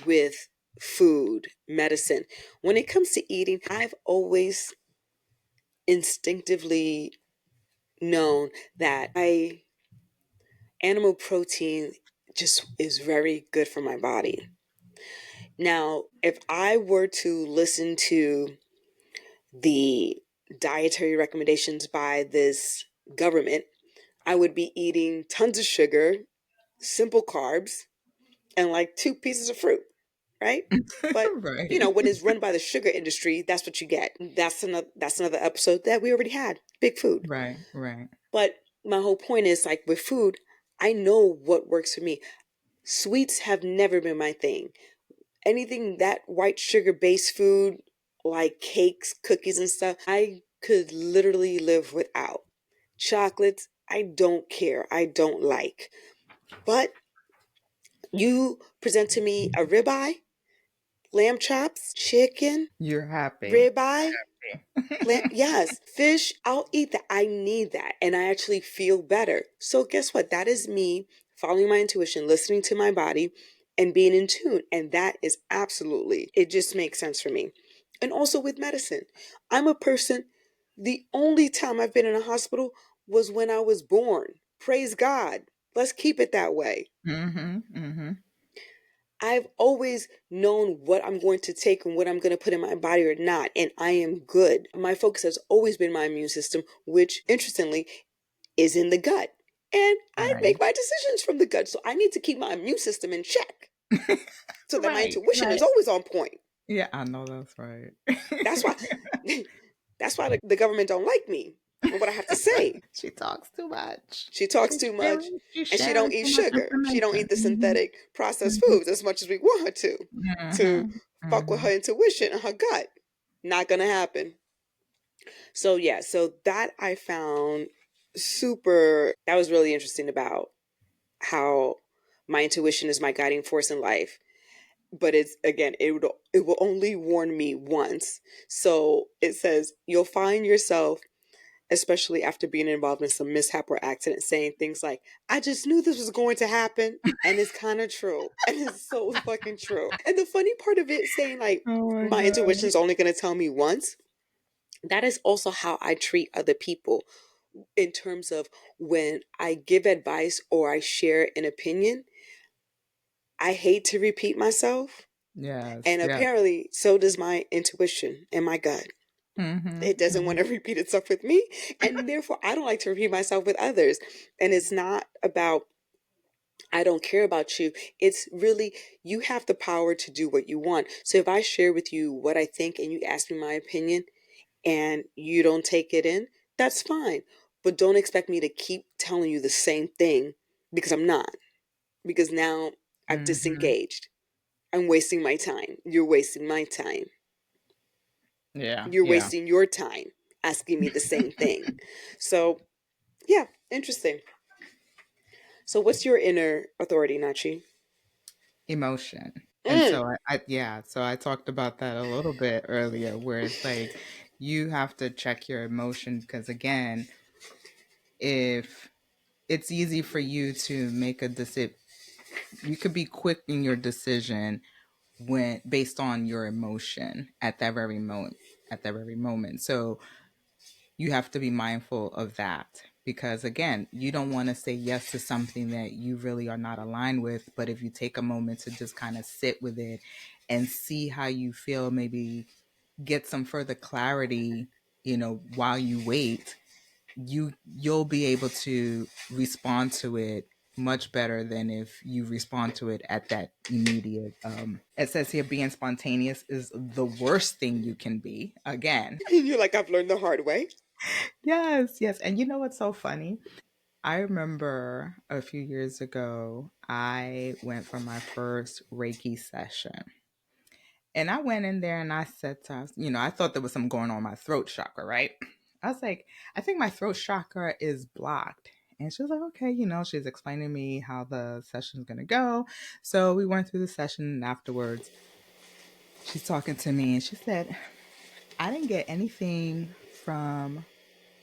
with food, medicine. When it comes to eating, I've always instinctively known that animal protein just is very good for my body. Now, if I were to listen to the dietary recommendations by this government, I would be eating tons of sugar, simple carbs, and like 2 pieces of fruit, right? But Right. when it's run by the sugar industry, that's what you get. That's another episode that we already had. Big food. Right. Right. But my whole point is, like with food, I know what works for me. Sweets have never been my thing. Anything that white sugar based food, like cakes, cookies, and stuff, I could literally live without. Chocolates, I don't care. I don't like. But you present to me a ribeye, lamb chops, chicken, You're happy. ribeye, yes, fish, I'll eat that. I need that. And I actually feel better. So, guess what? That is me following my intuition, listening to my body, and being in tune. And that is absolutely, it just makes sense for me. And also with medicine, I'm a person, the only time I've been in a hospital was when I was born. Praise God. Let's keep it that way. Hmm. Hmm. I've always known what I'm going to take and what I'm going to put in my body or not, and I am good. My focus has always been my immune system, which interestingly is in the gut. And I make Right. my decisions from the gut. So I need to keep my immune system in check so that my Right. intuition is Right. always on point. Yeah, I know that's right. That's why that's why the government don't like me and what I have to say. She talks too much. She talks too much She's and she sharing don't eat too much sugar. She don't information. eat the synthetic processed foods as much as we want her to Hmm. fuck with Hmm. her intuition and her gut. Not gonna happen. So yeah, so that I found that was really interesting about how my intuition is my guiding force in life. But it's, again, it will only warn me once. So it says you'll find yourself especially after being involved in some mishap or accident, saying things like, I just knew this was going to happen. And it's kind of true. And it's so fucking true. And the funny part of it saying, like, Oh my my god. intuition's only going to tell me once, that is also how I treat other people in terms of when I give advice or I share an opinion. I hate to repeat myself. Yes, And yes. apparently, so does my intuition and my gut. Mhm. It doesn't want Mhm. to repeat itself with me. And therefore, I don't like to repeat myself with others. And it's not about, I don't care about you. It's really, you have the power to do what you want. So if I share with you what I think and you ask me my opinion and you don't take it in, that's fine. But don't expect me to keep telling you the same thing because I'm not. Because now I've Mhm. disengaged. I'm wasting my time. You're wasting my time. Yeah, You're yeah. wasting your time asking me the same thing. So, yeah, interesting. So, what's your inner authority, Nachi? Emotion. And Mm. so yeah, so I talked about that a little bit earlier where it's like you have to check your emotion because again, if it's easy for you to make a decision, you could be quick in your decision when based on your emotion at that very moment. So you have to be mindful of that because again, you don't want to say yes to something that you really are not aligned with, but if you take a moment to just kind of sit with it and see how you feel, maybe get some further clarity, while you wait, you'll be able to respond to it much better than if you respond to it at that immediate. It says here being spontaneous is the worst thing you can be again. You're like, I've learned the hard way. Yes, yes. And you know what's so funny? I remember a few years ago, I went for my first Reiki session. And I went in there and I said to us, I thought there was something going on in my throat chakra, right? I was like, I think my throat chakra is blocked. And she was like, okay, she's explaining to me how the session's going to go. So we went through the session and afterwards, she's talking to me and she said, I didn't get anything from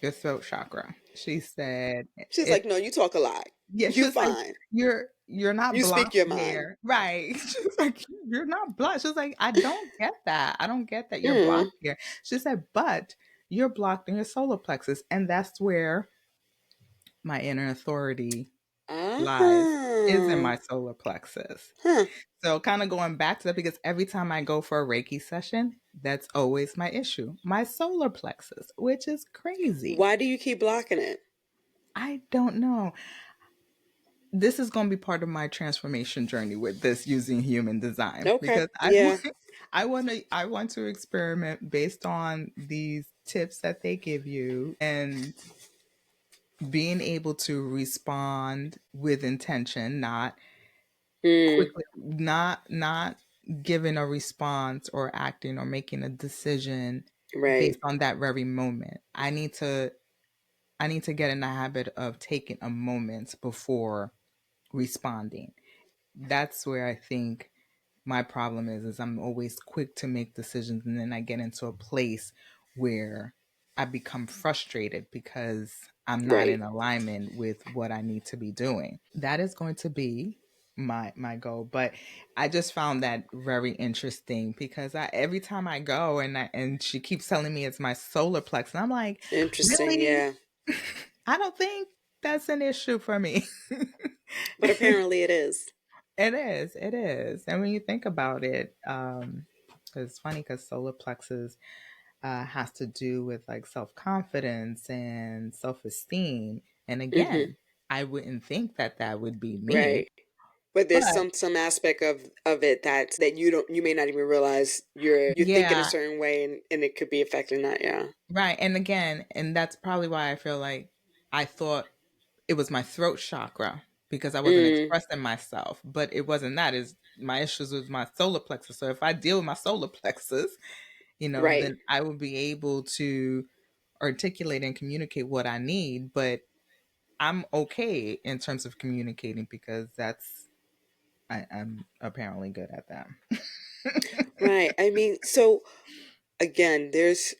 your throat chakra. She said She's like, it no, you talk a lot. yeah, You she's like, fine. you're not You speak blocked your mind. here. Right. She's like, you're not blocked. She's like, I don't get that. I don't get that you're Mm. blocked here. She said, but you're blocked in your solar plexus. And that's where my inner authority lies, is in Ah. my solar plexus. Huh. So kind of going back to that because every time I go for a Reiki session, that's always my issue. My solar plexus, which is crazy. Why do you keep blocking it? I don't know. This is going to be part of my transformation journey with this using human design Okay. because I Yeah. want I want to experiment based on these tips that they give you and being able to respond with intention, not Mm. quickly, not giving a response or acting or making a decision Right. based on that very moment. I need to get in the habit of taking a moment before responding. That's where I think my problem is I'm always quick to make decisions and then I get into a place where I become frustrated because I'm not Right. in alignment with what I need to be doing. That is going to be my goal, but I just found that very interesting because every time I go and she keeps telling me it's my solar plex and I'm like, Interesting. really? Yeah. I don't think that's an issue for me. But apparently it is. It is. It is. And when you think about it, it's funny because solar plexus has to do with like self confidence and self esteem. And Hmm. again, I wouldn't think that that would be me, Right. But there's but some aspect of it that you may not even realize you're thinking a yeah, certain way and it could be affecting that. Yeah. right. And again, and that's probably why I feel like I thought it was my throat chakra because I wasn't Mm. expressing myself, but it wasn't that. Is my issues with my solar plexus. So if I deal with my solar plexus, Right. then I will be able to articulate and communicate what I need. But I'm okay in terms of communicating because I'm apparently good at that. Right. I mean, so again, there's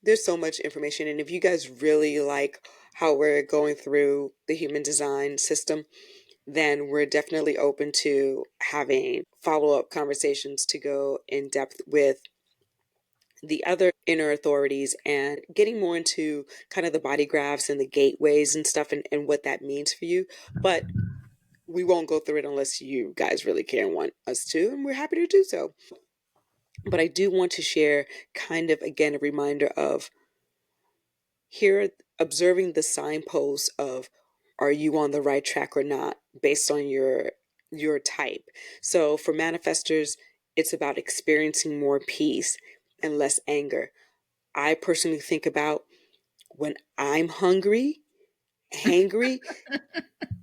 there's so much information. And if you guys really like how we're going through the human design system, then we're definitely open to having follow up conversations to go in depth with the other inner authorities and getting more into kind of the body graphs and the gateways and stuff, and what that means for you. But we won't go through it unless you guys really care and want us to, and we're happy to do so. But I do want to share kind of again a reminder of here observing the signposts of are you on the right track or not based on your type. So for manifestors, it's about experiencing more peace and less anger. I personally think about when I'm hangry,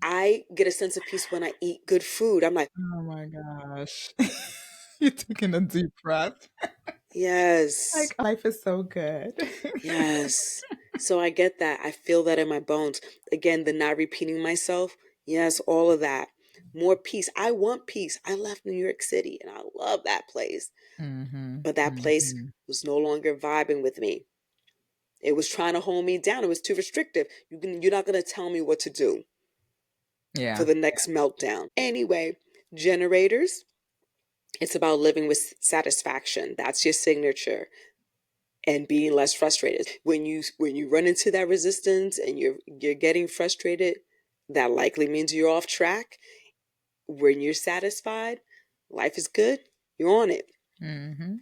I get a sense of peace when I eat good food. I'm like, Oh my gosh. You're taking a deep breath. yes, Like, life is so good. yes. So I get that. I feel that in my bones. Again, the not repeating myself. Yes, all of that. More peace. I want peace. I left New York City and I love that place. Mm-hmm. But that place Mm-hmm. was no longer vibing with me. It was trying to hold me down. It was too restrictive. You're not going to tell me what to do for Yeah. the next meltdown. Anyway, generators, it's about living with satisfaction. That's your signature, and being less frustrated. When you run into that resistance and you're getting frustrated, that likely means you're off track. When you're satisfied, life is good, you're on it. Mm-hmm.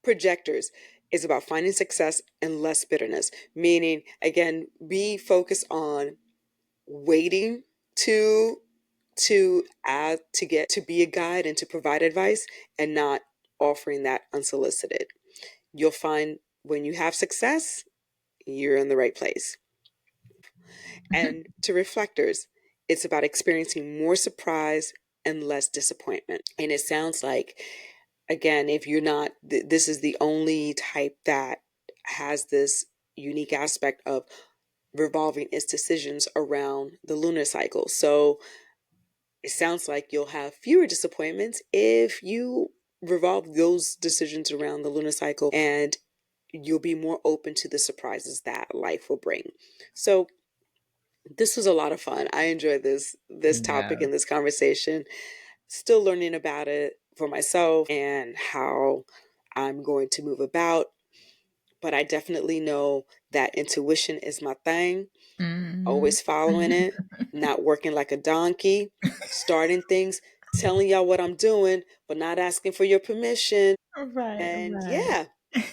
Projectors is about finding success and less bitterness, meaning again, be focused on waiting to add to get to be a guide and to provide advice, and not offering that unsolicited. You'll find when you have success, you're in the right place. And to reflectors, it's about experiencing more surprise and less disappointment. And it sounds like, again, if you're not, this is the only type that has this unique aspect of revolving its decisions around the lunar cycle. So it sounds like you'll have fewer disappointments if you revolve those decisions around the lunar cycle, and you'll be more open to the surprises that life will bring. So this was a lot of fun. I enjoyed this topic Yeah. and this conversation. Still learning about it for myself and how I'm going to move about. But I definitely know that intuition is my thing. Mm-hmm. Always following it, not working like a donkey, starting things, telling y'all what I'm doing, but not asking for your permission. Right, And right. yeah,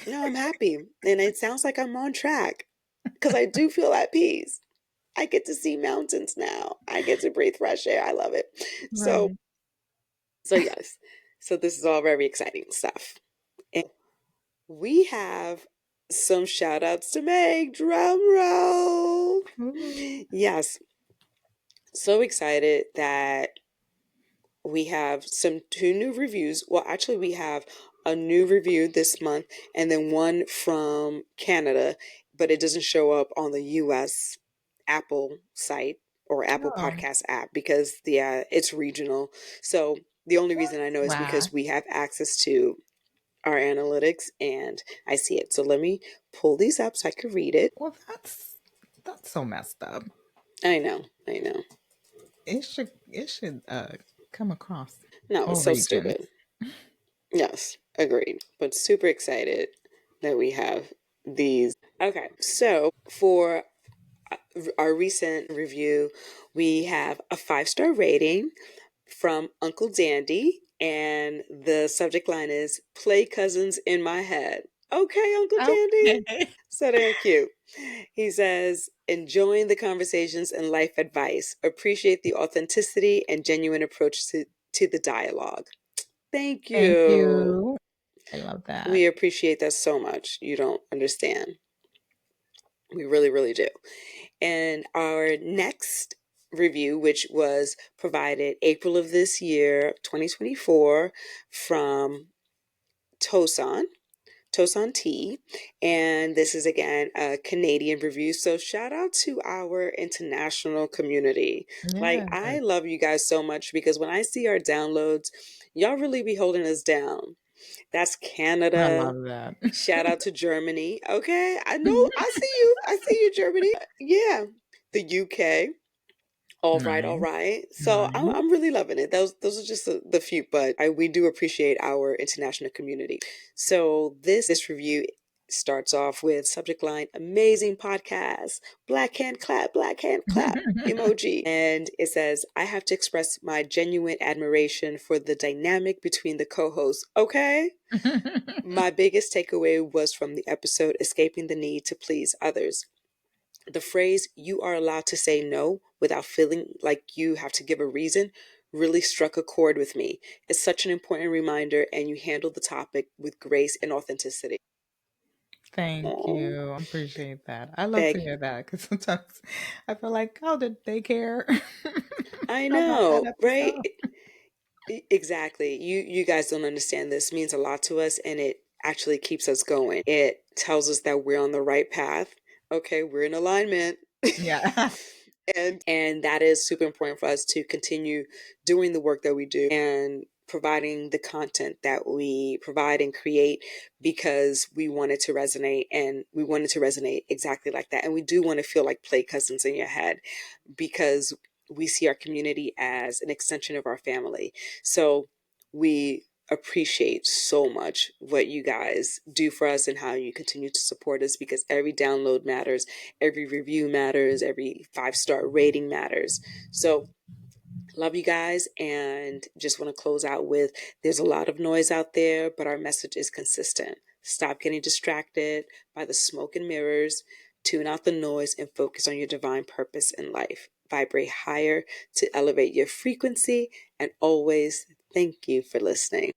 no, I'm happy. And it sounds like I'm on track because I do feel at peace. I get to see mountains now. I get to breathe fresh air. I love it. So, Right. so yes. So this is all very exciting stuff. And we have some shout outs to make. Drum roll. Ooh. Yes. So excited that we have some two new reviews. Well, actually, we have a new review this month and then one from Canada, but it doesn't show up on the US Apple site or Apple Oh, Podcast app because it's regional. So the only reason I know is wow. because we have access to our analytics and I see it. So let me pull these up so I can read it. Well, that's so messed up. I know, I know. It should come across No, it's all so regions. stupid. Yes, agreed. But super excited that we have these. Okay, so for our recent review, we have a 5-star rating from Uncle Dandy, and the subject line is "Play Cousins in My Head." Okay, Uncle Dandy. Okay. So damn cute. He says, enjoying the conversations and life advice. Appreciate the authenticity and genuine approach to the dialogue. Thank Thank you. you. I love that. We appreciate that so much. You don't understand. We really, really do. And our next review, which was provided April of this year, 2024, from Tosan. Tosan T. And this is again a Canadian review. So shout out to our international community. Like, Yeah. I love you guys so much because when I see our downloads, y'all really be holding us down. That's I Canada. love that. Shout out to Germany. Okay. I know. I see you. I see you, Germany. Yeah. The UK. All right, all Nice, right. So nice. I'm really loving it. Those are just the few, but we do appreciate our international community. So this review starts off with subject line: amazing podcast, black hand clap emoji, and it says, "I have to express my genuine admiration for the dynamic between the co-hosts." Okay. My biggest takeaway was from the episode escaping the need to please others. The phrase, "you are allowed to say no without feeling like you have to give a reason," really struck a chord with me. It's such an important reminder, and you handle the topic with grace and authenticity. Thank Oh, you. I appreciate that. I love to thank. hear that because sometimes I feel like, oh, did they care I about that know, right? episode? Exactly. You guys don't understand. This means a lot to us, and it actually keeps us going. It tells us that we're on the right path. Okay, we're in alignment. Yeah. And that is super important for us to continue doing the work that we do and providing the content that we provide and create, because we want it to resonate, and we want it to resonate exactly like that. And we do want to feel like play cousins in your head, because we see our community as an extension of our family. So we appreciate so much what you guys do for us and how you continue to support us, because every download matters, every review matters, every 5-star rating matters. So love you guys, and just want to close out with, there's a lot of noise out there, but our message is consistent. Stop getting distracted by the smoke and mirrors. Tune out the noise and focus on your divine purpose in life. Vibrate higher to elevate your frequency, and always thank you for listening.